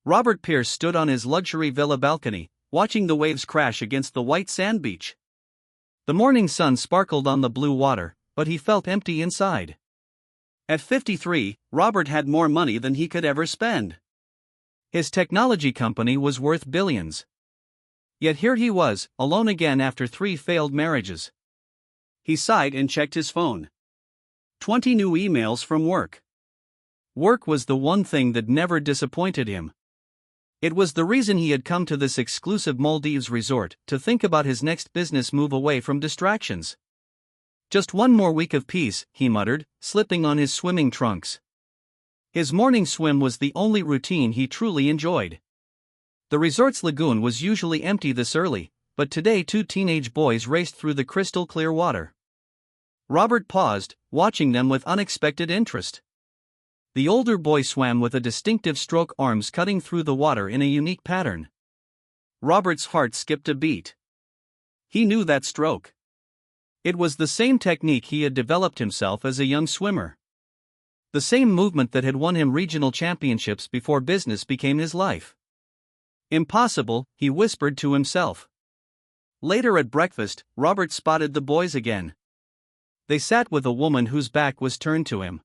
Robert Pierce stood on his luxury villa balcony, watching the waves crash against the white sand beach. The morning sun sparkled on the blue water, but he felt empty inside. At 53, Robert had more money than he could ever spend. His technology company was worth billions. Yet here he was, alone again after 3 failed marriages. He sighed and checked his phone. 20 new emails from work. Work was the one thing that never disappointed him. It was the reason he had come to this exclusive Maldives resort, to think about his next business move away from distractions. Just one more week of peace, he muttered, slipping on his swimming trunks. His morning swim was the only routine he truly enjoyed. The resort's lagoon was usually empty this early, but today 2 teenage boys raced through the crystal clear water. Robert paused, watching them with unexpected interest. The older boy swam with a distinctive stroke, arms cutting through the water in a unique pattern. Robert's heart skipped a beat. He knew that stroke. It was the same technique he had developed himself as a young swimmer. The same movement that had won him regional championships before business became his life. Impossible, he whispered to himself. Later at breakfast, Robert spotted the boys again. They sat with a woman whose back was turned to him.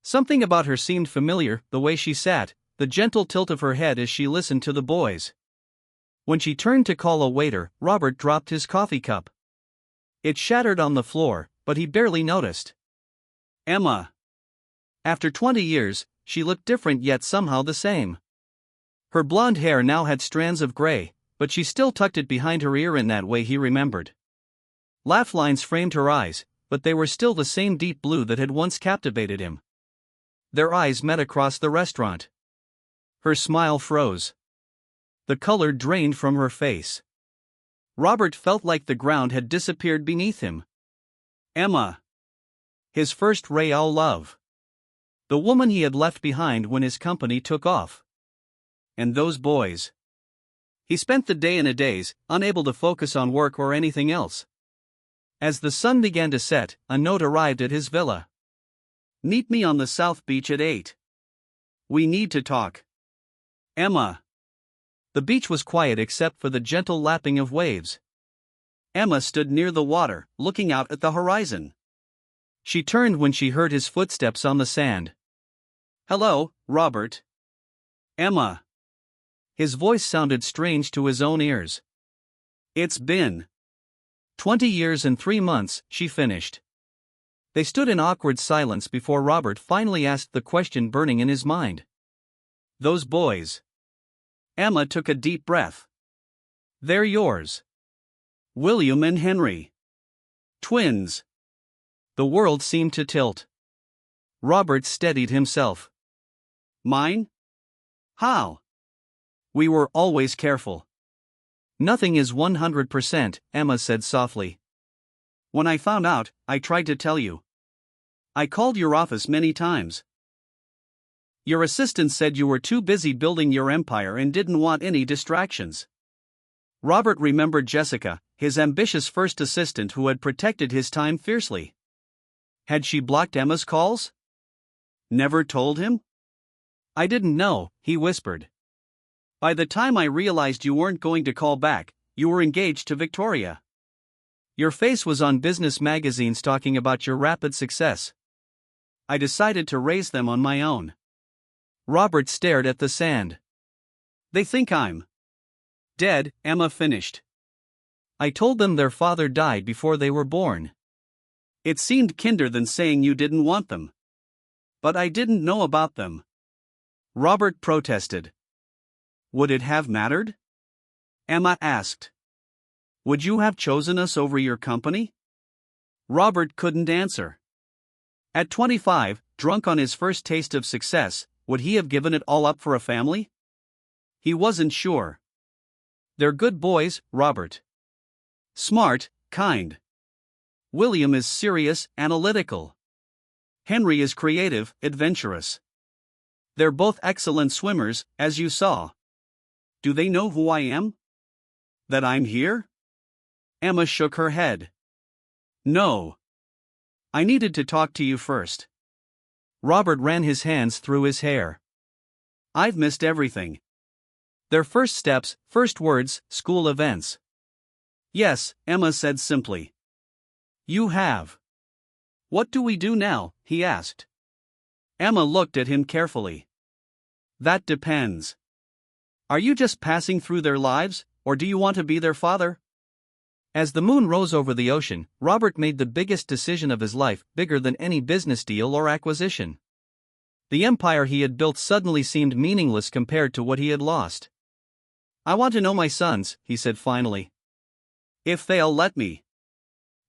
Something about her seemed familiar, the way she sat, the gentle tilt of her head as she listened to the boys. When she turned to call a waiter, Robert dropped his coffee cup. It shattered on the floor, but he barely noticed. Emma. After 20 years, she looked different yet somehow the same. Her blonde hair now had strands of gray, but she still tucked it behind her ear in that way he remembered. Laugh lines framed her eyes, but they were still the same deep blue that had once captivated him. Their eyes met across the restaurant. Her smile froze. The color drained from her face. Robert felt like the ground had disappeared beneath him. Emma. His first real love. The woman he had left behind when his company took off. And those boys. He spent the day and a daze, unable to focus on work or anything else. As the sun began to set, a note arrived at his villa. Meet me on the South Beach at 8. We need to talk. Emma. The beach was quiet except for the gentle lapping of waves. Emma stood near the water, looking out at the horizon. She turned when she heard his footsteps on the sand. Hello, Robert. Emma. His voice sounded strange to his own ears. It's been 20 years and 3 months, she finished. They stood in awkward silence before Robert finally asked the question burning in his mind. Those boys. Emma took a deep breath. They're yours. William and Henry. Twins. The world seemed to tilt. Robert steadied himself. Mine? How? We were always careful. Nothing is 100%, Emma said softly. When I found out, I tried to tell you. I called your office many times. Your assistant said you were too busy building your empire and didn't want any distractions. Robert remembered Jessica, his ambitious first assistant who had protected his time fiercely. Had she blocked Emma's calls? Never told him? I didn't know, he whispered. By the time I realized you weren't going to call back, you were engaged to Victoria. Your face was on business magazines talking about your rapid success. I decided to raise them on my own. Robert stared at the sand. They think I'm dead, Emma finished. I told them their father died before they were born. It seemed kinder than saying you didn't want them. But I didn't know about them. Robert protested. Would it have mattered? Emma asked. Would you have chosen us over your company? Robert couldn't answer. At 25, drunk on his first taste of success, would he have given it all up for a family? He wasn't sure. They're good boys, Robert. Smart, kind. William is serious, analytical. Henry is creative, adventurous. They're both excellent swimmers, as you saw. Do they know who I am? That I'm here? Emma shook her head. No. I needed to talk to you first. Robert ran his hands through his hair. I've missed everything. Their first steps, first words, school events. Yes, Emma said simply. You have. What do we do now? He asked. Emma looked at him carefully. That depends. Are you just passing through their lives, or do you want to be their father? As the moon rose over the ocean, Robert made the biggest decision of his life, bigger than any business deal or acquisition. The empire he had built suddenly seemed meaningless compared to what he had lost. I want to know my sons, he said finally. If they'll let me.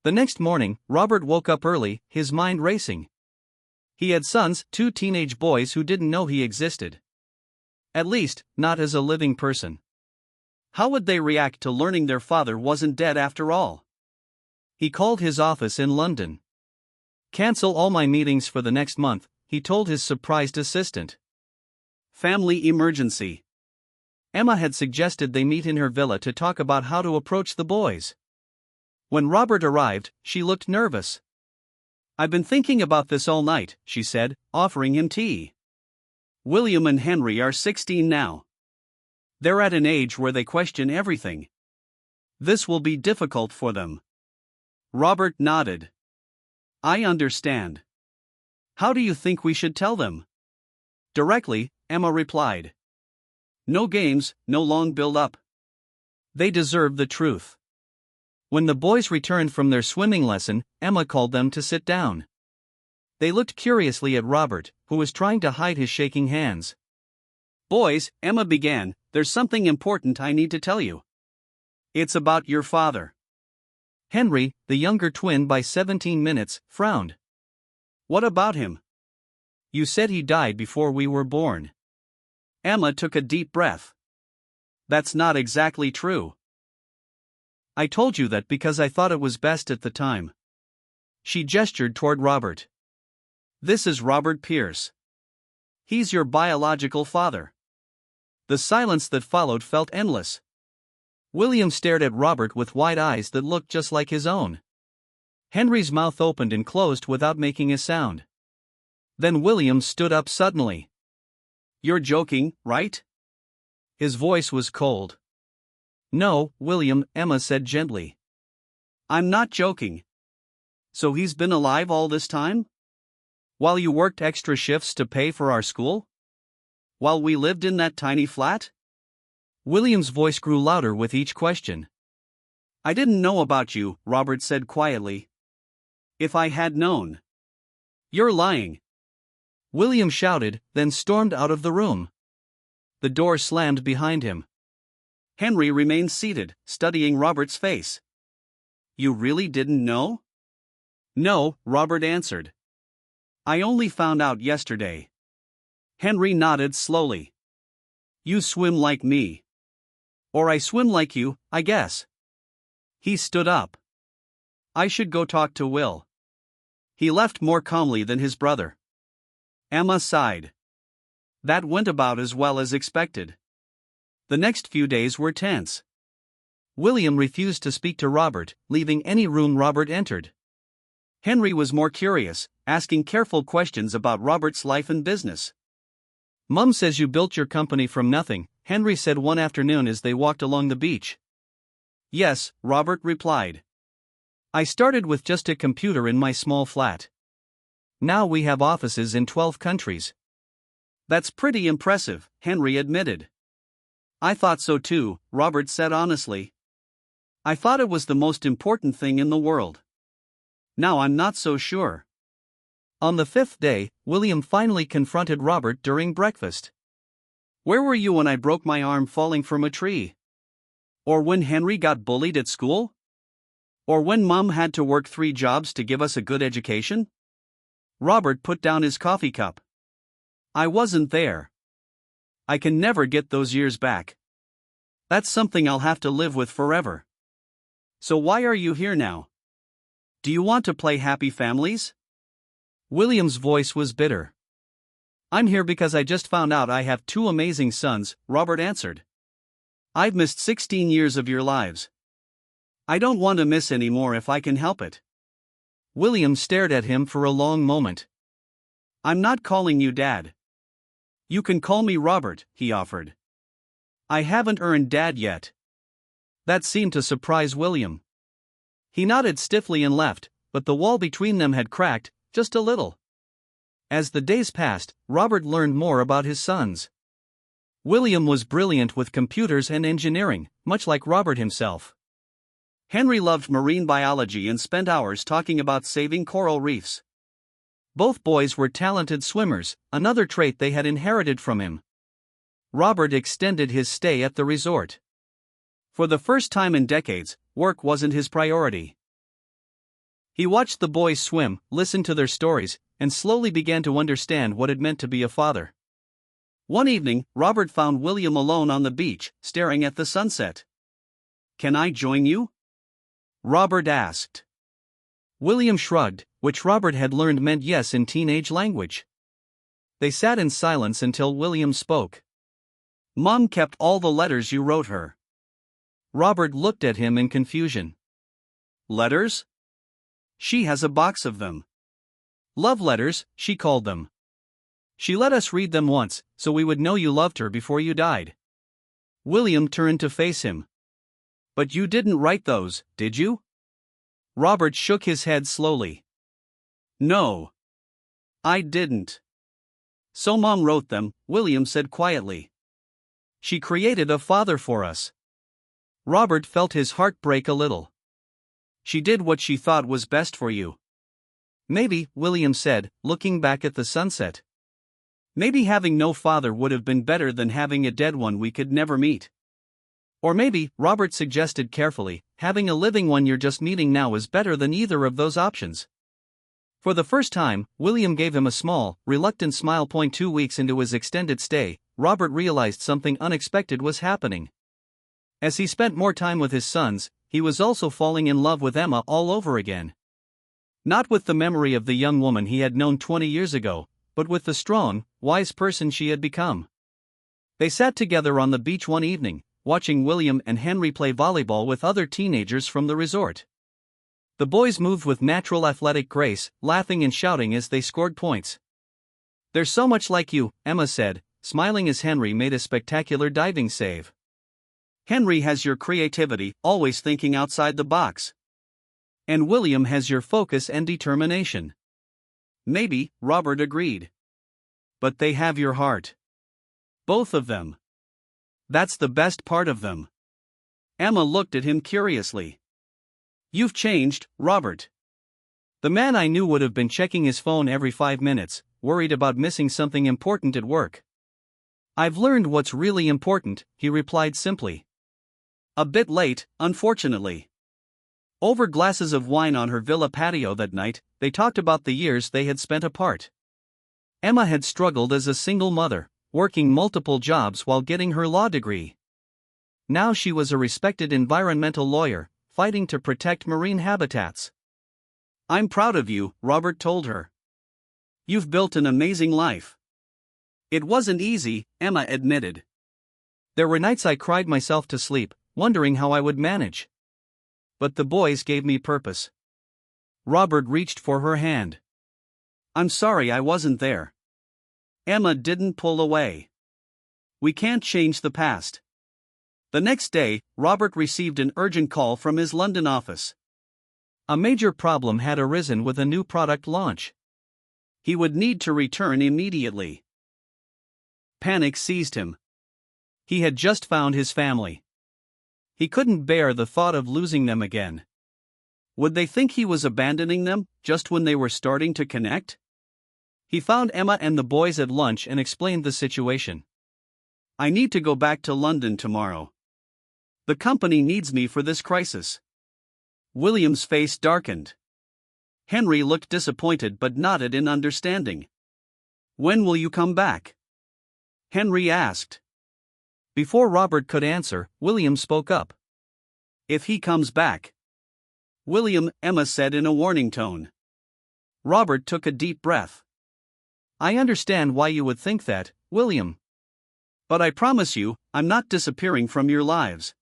The next morning, Robert woke up early, his mind racing. He had sons, 2 teenage boys who didn't know he existed. At least, not as a living person. How would they react to learning their father wasn't dead after all? He called his office in London. Cancel all my meetings for the next month, he told his surprised assistant. Family emergency. Emma had suggested they meet in her villa to talk about how to approach the boys. When Robert arrived, she looked nervous. I've been thinking about this all night, she said, offering him tea. William and Henry are 16 now. They're at an age where they question everything. This will be difficult for them. Robert nodded. I understand. How do you think we should tell them? Directly, Emma replied. No games, no long build-up. They deserve the truth. When the boys returned from their swimming lesson, Emma called them to sit down. They looked curiously at Robert, who was trying to hide his shaking hands. Boys, Emma began, there's something important I need to tell you. It's about your father. Henry, the younger twin by 17 minutes, frowned. What about him? You said he died before we were born. Emma took a deep breath. That's not exactly true. I told you that because I thought it was best at the time. She gestured toward Robert. This is Robert Pierce. He's your biological father. The silence that followed felt endless. William stared at Robert with wide eyes that looked just like his own. Henry's mouth opened and closed without making a sound. Then William stood up suddenly. You're joking, right? His voice was cold. No, William, Emma said gently. I'm not joking. So he's been alive all this time? While you worked extra shifts to pay for our school? While we lived in that tiny flat? William's voice grew louder with each question. I didn't know about you, Robert said quietly. If I had known. You're lying. William shouted, then stormed out of the room. The door slammed behind him. Henry remained seated, studying Robert's face. You really didn't know? No, Robert answered. I only found out yesterday. Henry nodded slowly. You swim like me. Or I swim like you, I guess. He stood up. I should go talk to Will. He left more calmly than his brother. Emma sighed. That went about as well as expected. The next few days were tense. William refused to speak to Robert, leaving any room Robert entered. Henry was more curious, asking careful questions about Robert's life and business. Mum says you built your company from nothing, Henry said one afternoon as they walked along the beach. Yes, Robert replied. I started with just a computer in my small flat. Now we have offices in 12 countries. That's pretty impressive, Henry admitted. I thought so too, Robert said honestly. I thought it was the most important thing in the world. Now I'm not so sure. On the 5th day, William finally confronted Robert during breakfast. Where were you when I broke my arm falling from a tree? Or when Henry got bullied at school? Or when Mom had to work 3 jobs to give us a good education? Robert put down his coffee cup. I wasn't there. I can never get those years back. That's something I'll have to live with forever. So why are you here now? Do you want to play Happy Families? William's voice was bitter. I'm here because I just found out I have 2 amazing sons, Robert answered. I've missed 16 years of your lives. I don't want to miss any more if I can help it. William stared at him for a long moment. I'm not calling you Dad. You can call me Robert, he offered. I haven't earned Dad yet. That seemed to surprise William. He nodded stiffly and left, but the wall between them had cracked, just a little. As the days passed, Robert learned more about his sons. William was brilliant with computers and engineering, much like Robert himself. Henry loved marine biology and spent hours talking about saving coral reefs. Both boys were talented swimmers, another trait they had inherited from him. Robert extended his stay at the resort. For the first time in decades, work wasn't his priority. He watched the boys swim, listened to their stories, and slowly began to understand what it meant to be a father. One evening, Robert found William alone on the beach, staring at the sunset. "Can I join you?" Robert asked. William shrugged, which Robert had learned meant yes in teenage language. They sat in silence until William spoke. "Mom kept all the letters you wrote her." Robert looked at him in confusion. "Letters?" "She has a box of them. Love letters, she called them. She let us read them once, so we would know you loved her before you died." William turned to face him. "But you didn't write those, did you?" Robert shook his head slowly. "No. I didn't." "So Mom wrote them," William said quietly. "She created a father for us." Robert felt his heart break a little. "She did what she thought was best for you." "Maybe," William said, looking back at the sunset. "Maybe having no father would have been better than having a dead one we could never meet." "Or maybe," Robert suggested carefully, "having a living one you're just meeting now is better than either of those options." For the first time, William gave him a small, reluctant smile. 2 weeks into his extended stay, Robert realized something unexpected was happening. As he spent more time with his sons, he was also falling in love with Emma all over again. Not with the memory of the young woman he had known 20 years ago, but with the strong, wise person she had become. They sat together on the beach one evening, watching William and Henry play volleyball with other teenagers from the resort. The boys moved with natural athletic grace, laughing and shouting as they scored points. "They're so much like you," Emma said, smiling as Henry made a spectacular diving save. "Henry has your creativity, always thinking outside the box. And William has your focus and determination." "Maybe," Robert agreed. "But they have your heart. Both of them. That's the best part of them." Emma looked at him curiously. "You've changed, Robert." "The man I knew would have been checking his phone every 5 minutes, worried about missing something important at work." "I've learned what's really important," he replied simply. A bit late, unfortunately. Over glasses of wine on her villa patio that night, they talked about the years they had spent apart. Emma had struggled as a single mother, working multiple jobs while getting her law degree. Now she was a respected environmental lawyer, fighting to protect marine habitats. "I'm proud of you," Robert told her. "You've built an amazing life." "It wasn't easy," Emma admitted. "There were nights I cried myself to sleep, wondering how I would manage. But the boys gave me purpose." Robert reached for her hand. "I'm sorry I wasn't there." Emma didn't pull away. "We can't change the past." The next day, Robert received an urgent call from his London office. A major problem had arisen with a new product launch. He would need to return immediately. Panic seized him. He had just found his family. He couldn't bear the thought of losing them again. Would they think he was abandoning them, just when they were starting to connect? He found Emma and the boys at lunch and explained the situation. "I need to go back to London tomorrow. The company needs me for this crisis." William's face darkened. Henry looked disappointed but nodded in understanding. "When will you come back?" Henry asked. Before Robert could answer, William spoke up. "If he comes back." "William," Emma said in a warning tone. Robert took a deep breath. "I understand why you would think that, William. But I promise you, I'm not disappearing from your lives."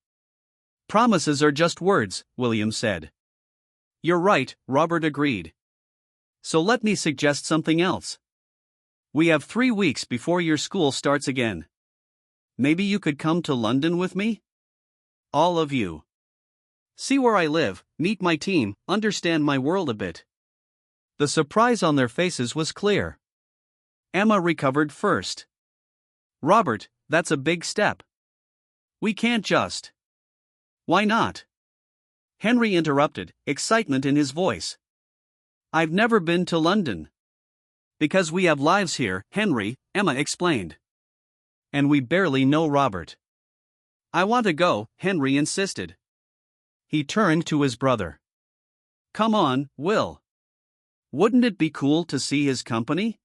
"Promises are just words," William said. "You're right," Robert agreed. "So let me suggest something else. We have 3 weeks before your school starts again. maybe you could come to London with me? All of you. See where I live, meet my team, understand my world a bit. The surprise on their faces was clear. Emma recovered first. Robert, that's a big step. We can't just. Why not? Henry interrupted, excitement in his voice. I've never been to London. Because we have lives here, Henry, Emma explained. And we barely know Robert. I want to go, Henry insisted. He turned to his brother. Come on, Will. Wouldn't it be cool to see his company?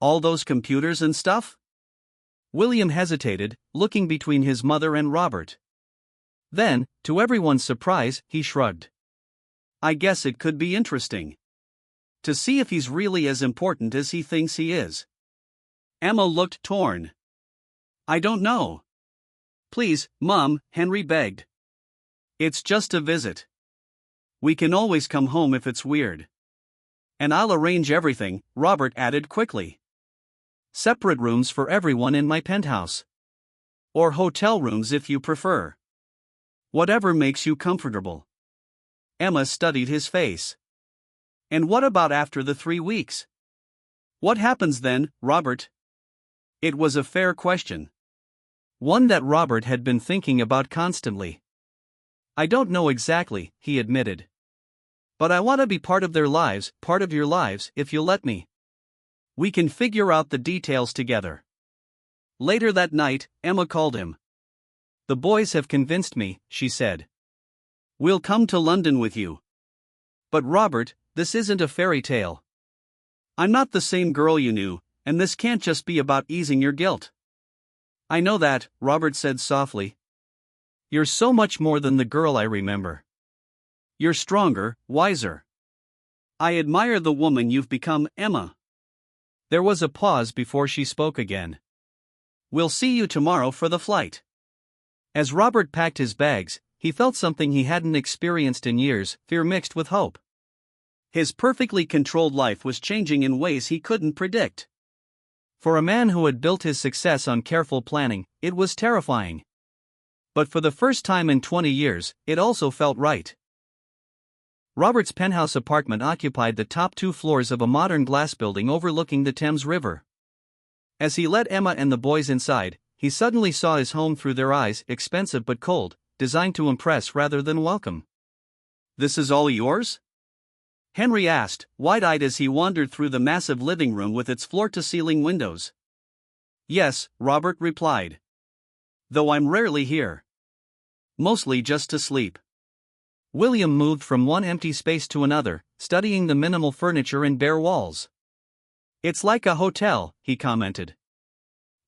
All those computers and stuff? William hesitated, looking between his mother and Robert. Then, to everyone's surprise, he shrugged. I guess it could be interesting. To see if he's really as important as he thinks he is. Emma looked torn. I don't know. Please, Mum, Henry begged. It's just a visit. We can always come home if it's weird. And I'll arrange everything, Robert added quickly. Separate rooms for everyone in my penthouse. Or hotel rooms if you prefer. Whatever makes you comfortable. Emma studied his face. And what about after the 3 weeks? What happens then, Robert? It was a fair question. One that Robert had been thinking about constantly. I don't know exactly, he admitted. But I want to be part of their lives, part of your lives, if you'll let me. We can figure out the details together. Later that night, Emma called him. The boys have convinced me, she said. We'll come to London with you. But Robert, this isn't a fairy tale. I'm not the same girl you knew, and this can't just be about easing your guilt. I know that, Robert said softly. You're so much more than the girl I remember. You're stronger, wiser. I admire the woman you've become, Emma. There was a pause before she spoke again. We'll see you tomorrow for the flight. As Robert packed his bags, he felt something he hadn't experienced in years, fear mixed with hope. His perfectly controlled life was changing in ways he couldn't predict. For a man who had built his success on careful planning, it was terrifying. But for the first time in 20 years, it also felt right. Robert's penthouse apartment occupied the top 2 floors of a modern glass building overlooking the Thames River. As he led Emma and the boys inside, he suddenly saw his home through their eyes, expensive but cold, designed to impress rather than welcome. This is all yours? Henry asked, wide-eyed as he wandered through the massive living room with its floor-to-ceiling windows. Yes, Robert replied. Though I'm rarely here. Mostly just to sleep. William moved from one empty space to another, studying the minimal furniture and bare walls. It's like a hotel, he commented.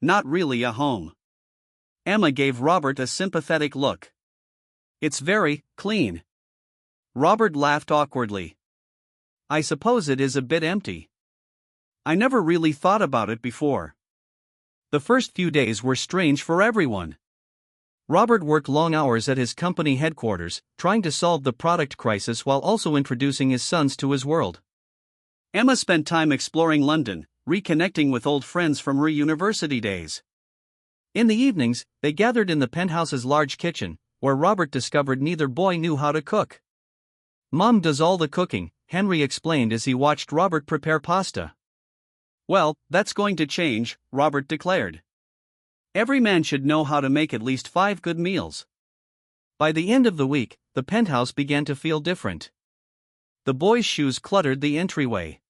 Not really a home. Emma gave Robert a sympathetic look. It's very clean. Robert laughed awkwardly. I suppose it is a bit empty. I never really thought about it before. The first few days were strange for everyone. Robert worked long hours at his company headquarters, trying to solve the product crisis while also introducing his sons to his world. Emma spent time exploring London, reconnecting with old friends from her university days. In the evenings, they gathered in the penthouse's large kitchen, where Robert discovered neither boy knew how to cook. Mom does all the cooking, Henry explained as he watched Robert prepare pasta. Well, that's going to change, Robert declared. Every man should know how to make at least 5 good meals. By the end of the week, the penthouse began to feel different. The boys' shoes cluttered the entryway.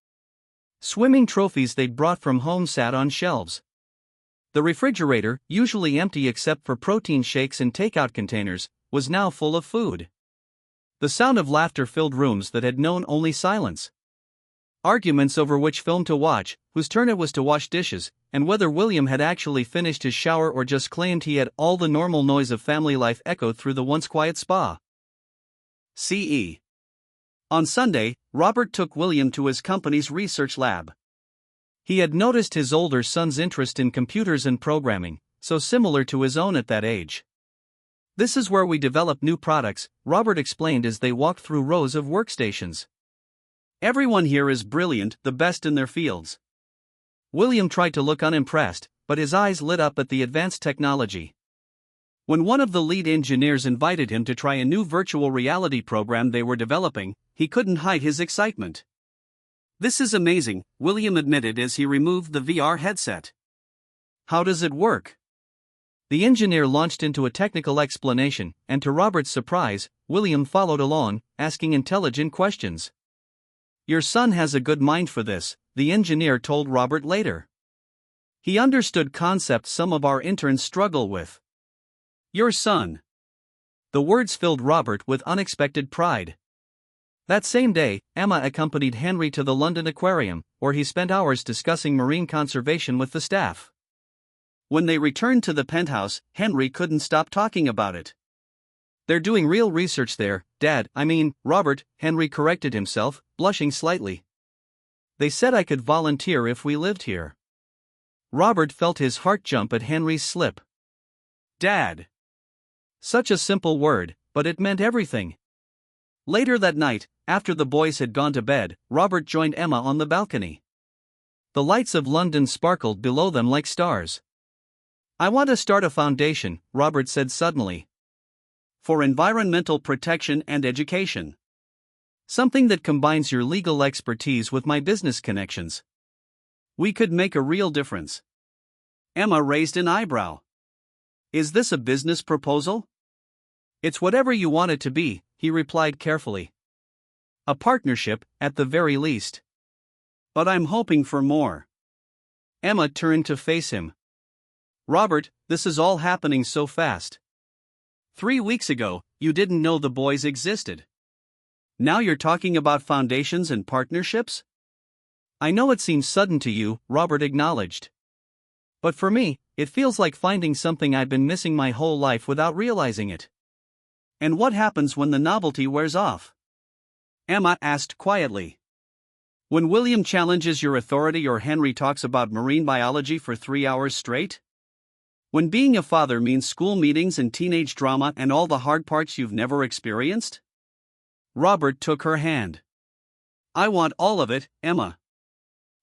Swimming trophies they'd brought from home sat on shelves. The refrigerator, usually empty except for protein shakes and takeout containers, was now full of food. The sound of laughter filled rooms that had known only silence. Arguments over which film to watch, whose turn it was to wash dishes, and whether William had actually finished his shower or just claimed he had all the normal noise of family life echoed through the once quiet spa. CE. On Sunday, Robert took William to his company's research lab. He had noticed his older son's interest in computers and programming, so similar to his own at that age. This is where we develop new products, Robert explained as they walked through rows of workstations. Everyone here is brilliant, the best in their fields. William tried to look unimpressed, but his eyes lit up at the advanced technology. When one of the lead engineers invited him to try a new virtual reality program they were developing, he couldn't hide his excitement. "This is amazing," William admitted as he removed the VR headset. "How does it work?" The engineer launched into a technical explanation, and to Robert's surprise, William followed along, asking intelligent questions. "Your son has a good mind for this," the engineer told Robert later. "He understood concepts some of our interns struggle with." "Your son." The words filled Robert with unexpected pride. That same day, Emma accompanied Henry to the London Aquarium, where he spent hours discussing marine conservation with the staff. When they returned to the penthouse, Henry couldn't stop talking about it. "They're doing real research there, Dad, Robert," Henry corrected himself, blushing slightly. "They said I could volunteer if we lived here." Robert felt his heart jump at Henry's slip. "Dad." Such a simple word, but it meant everything. Later that night, after the boys had gone to bed, Robert joined Emma on the balcony. The lights of London sparkled below them like stars. "I want to start a foundation," Robert said suddenly. "For environmental protection and education. Something that combines your legal expertise with my business connections. We could make a real difference." Emma raised an eyebrow. "Is this a business proposal?" "It's whatever you want it to be," he replied carefully. "A partnership, at the very least. But I'm hoping for more." Emma turned to face him. "Robert, this is all happening so fast. 3 weeks ago, you didn't know the boys existed. Now you're talking about foundations and partnerships?" "I know it seems sudden to you," Robert acknowledged. "But for me, it feels like finding something I've been missing my whole life without realizing it." "And what happens when the novelty wears off?" Emma asked quietly. "When William challenges your authority or Henry talks about marine biology for 3 hours straight? When being a father means school meetings and teenage drama and all the hard parts you've never experienced?" Robert took her hand. "I want all of it, Emma.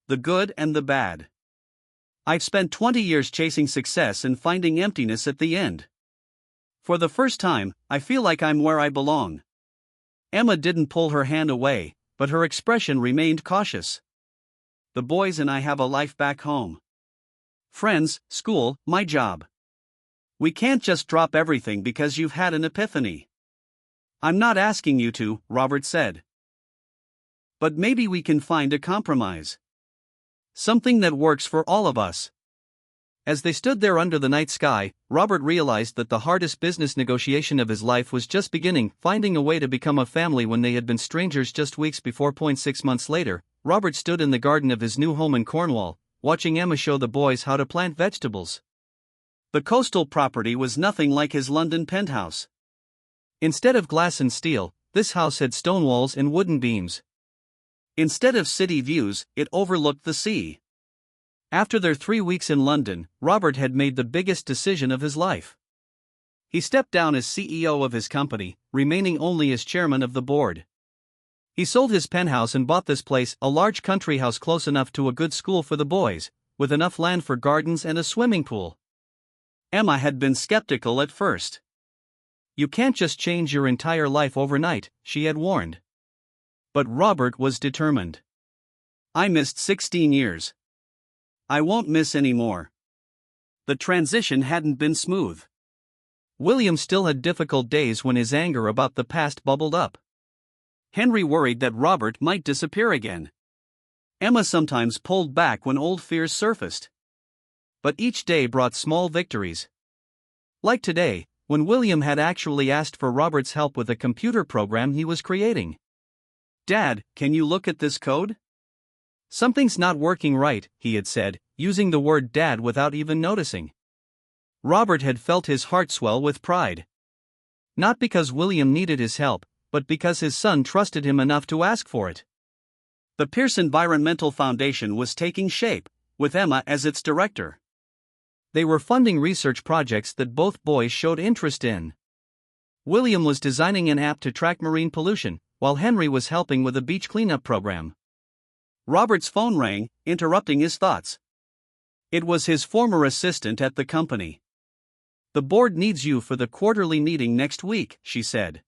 The good and the bad. I've spent 20 years chasing success and finding emptiness at the end. For the first time, I feel like I'm where I belong." Emma didn't pull her hand away, but her expression remained cautious. "The boys and I have a life back home. Friends, school, my job. We can't just drop everything because you've had an epiphany." "I'm not asking you to," Robert said. "But maybe we can find a compromise. Something that works for all of us." As they stood there under the night sky, Robert realized that the hardest business negotiation of his life was just beginning, finding a way to become a family when they had been strangers just weeks before. 6 months later, Robert stood in the garden of his new home in Cornwall, watching Emma show the boys how to plant vegetables. The coastal property was nothing like his London penthouse. Instead of glass and steel, this house had stone walls and wooden beams. Instead of city views, it overlooked the sea. After their 3 weeks in London, Robert had made the biggest decision of his life. He stepped down as CEO of his company, remaining only as chairman of the board. He sold his penthouse and bought this place, a large country house close enough to a good school for the boys, with enough land for gardens and a swimming pool. Emma had been skeptical at first. "You can't just change your entire life overnight," she had warned. But Robert was determined. "I missed 16 years. I won't miss any more." The transition hadn't been smooth. William still had difficult days when his anger about the past bubbled up. Henry worried that Robert might disappear again. Emma sometimes pulled back when old fears surfaced. But each day brought small victories. Like today, when William had actually asked for Robert's help with a computer program he was creating. "Dad, can you look at this code? Something's not working right," he had said, using the word dad without even noticing. Robert had felt his heart swell with pride. Not because William needed his help, but because his son trusted him enough to ask for it. The Pierce Environmental Foundation was taking shape, with Emma as its director. They were funding research projects that both boys showed interest in. William was designing an app to track marine pollution, while Henry was helping with a beach cleanup program. Robert's phone rang, interrupting his thoughts. It was his former assistant at the company. "The board needs you for the quarterly meeting next week," she said.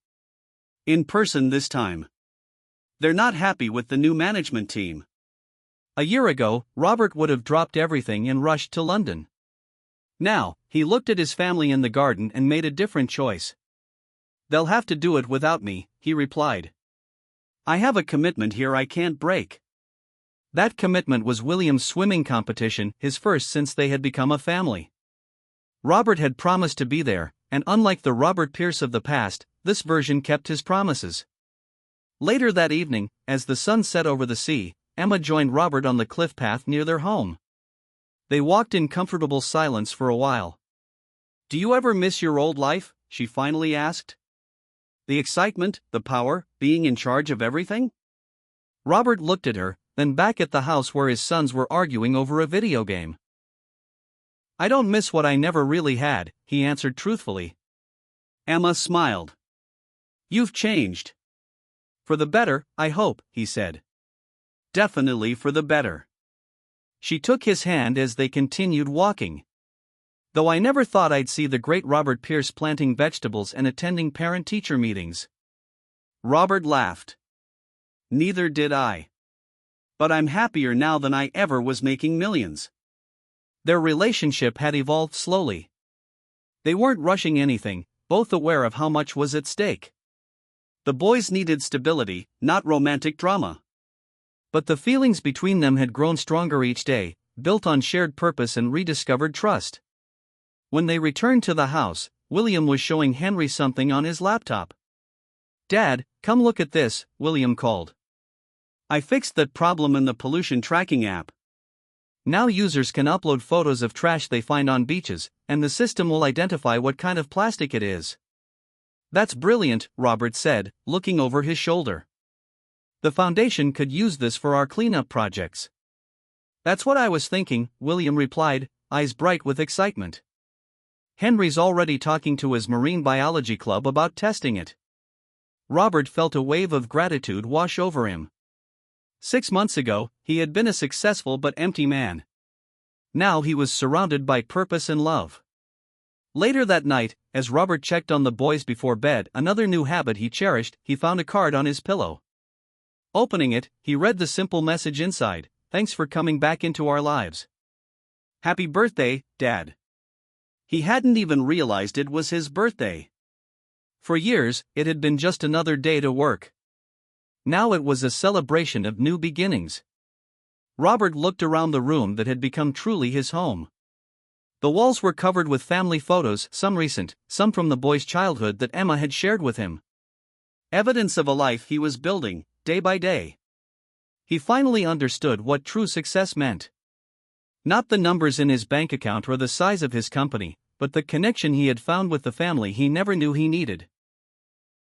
"In person this time. They're not happy with the new management team." A year ago, Robert would have dropped everything and rushed to London. Now, he looked at his family in the garden and made a different choice. "They'll have to do it without me," he replied. "I have a commitment here I can't break." That commitment was William's swimming competition, his first since they had become a family. Robert had promised to be there, and unlike the Robert Pierce of the past, this version kept his promises. Later that evening, as the sun set over the sea, Emma joined Robert on the cliff path near their home. They walked in comfortable silence for a while. "Do you ever miss your old life?" she finally asked. "The excitement, the power, being in charge of everything?" Robert looked at her, then back at the house where his sons were arguing over a video game. "I don't miss what I never really had," he answered truthfully. Emma smiled. "You've changed." "For the better, I hope," he said. "Definitely for the better." She took his hand as they continued walking. "Though I never thought I'd see the great Robert Pierce planting vegetables and attending parent-teacher meetings." Robert laughed. "Neither did I. But I'm happier now than I ever was making millions." Their relationship had evolved slowly. They weren't rushing anything, both aware of how much was at stake. The boys needed stability, not romantic drama. But the feelings between them had grown stronger each day, built on shared purpose and rediscovered trust. When they returned to the house, William was showing Henry something on his laptop. "Dad, come look at this," William called. "I fixed that problem in the pollution tracking app. Now users can upload photos of trash they find on beaches, and the system will identify what kind of plastic it is." "That's brilliant," Robert said, looking over his shoulder. "The foundation could use this for our cleanup projects." "That's what I was thinking," William replied, eyes bright with excitement. "Henry's already talking to his marine biology club about testing it." Robert felt a wave of gratitude wash over him. 6 months ago, he had been a successful but empty man. Now he was surrounded by purpose and love. Later that night, as Robert checked on the boys before bed, another new habit he cherished, he found a card on his pillow. Opening it, he read the simple message inside: "Thanks for coming back into our lives. Happy birthday, Dad." He hadn't even realized it was his birthday. For years, it had been just another day to work. Now it was a celebration of new beginnings. Robert looked around the room that had become truly his home. The walls were covered with family photos, some recent, some from the boy's childhood that Emma had shared with him. Evidence of a life he was building, day by day. He finally understood what true success meant. Not the numbers in his bank account or the size of his company, but the connection he had found with the family he never knew he needed.